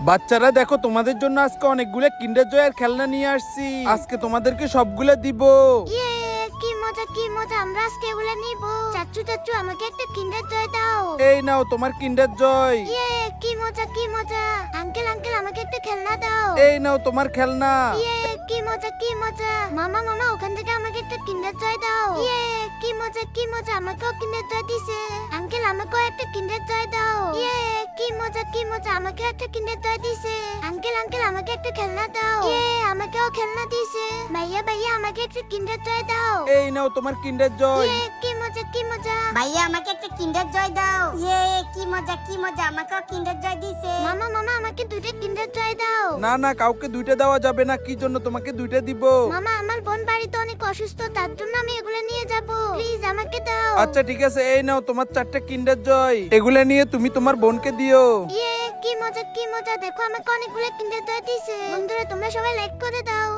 বাচ্চারা দেখো, তোমাদের জন্য আজকে অনেকগুলো কিন্ডার জয়ের খেলনা নিয়ে আসছি। আজকে তোমাদেরকে সবগুলো দিব। ইয়ে কি মজা কি মজা, আমরা আজকে এগুলা নিব। চাচু চাচু আমাকে একটা কিন্ডার জয় দাও। এই নাও তোমার কিন্ডার জয়। ইয়ে কি মজা কি মজা, আঙ্কেল আঙ্কেল আমাকে একটা খেলনা দাও। এই নাও তোমার খেলনা। ইয়ে কি মজা কি মজা, মামা মামা ওখান থেকে আমাকে একটা কিন্ডার জয় দাও। ইয়ে কি মজা আমাকেও কিন্ডার জয় দিছে। আঙ্কেল আমাকেও একটা কিন্ডার জয় দাও। ইয়ে কি মজা আমাকে একটা কিন্ডার জয় দিছে। আঙ্কেল আঙ্কেল আমাকে একটা খেলনা দাও। ইয়ে আমাকেও খেলনা দিছে। ভাইয়া ভাইয়া আমাকে একটা কিন্ডার জয় দাও। এই নাও তোমার কিন্ডার জয়। ইয়ে কি মজা, ভাইয়া আমাকে একটা কিন্ডার জয় দাও। ইয়ে কি মজা আমাকেও কিন্ডার জয় দিছে। মামা মামা আমাকে দুইটা কিন্ডার জয় দাও। না না, কাউকে দুইটা দেওয়া যাবে না। কি জন্য তোমাকে দুইটা দিব? মামা আমার বোন বাড়িতে অনেক অসুস্থ, তার জন্য আমি এগুলো নিয়ে যাব। প্লিজ আমাকে দাও। আচ্ছা ঠিক আছে, এই নাও তোমার 4টা কিন্ডার জয়। এগুলা নিয়ে তুমি তোমার বোনকে দিও। ইয়ে কি মজা, দেখো আমাকে অনেকগুলো কিন্ডার জয় দিছে। বন্ধুরা তোমরা সবাই লাইক করে দাও।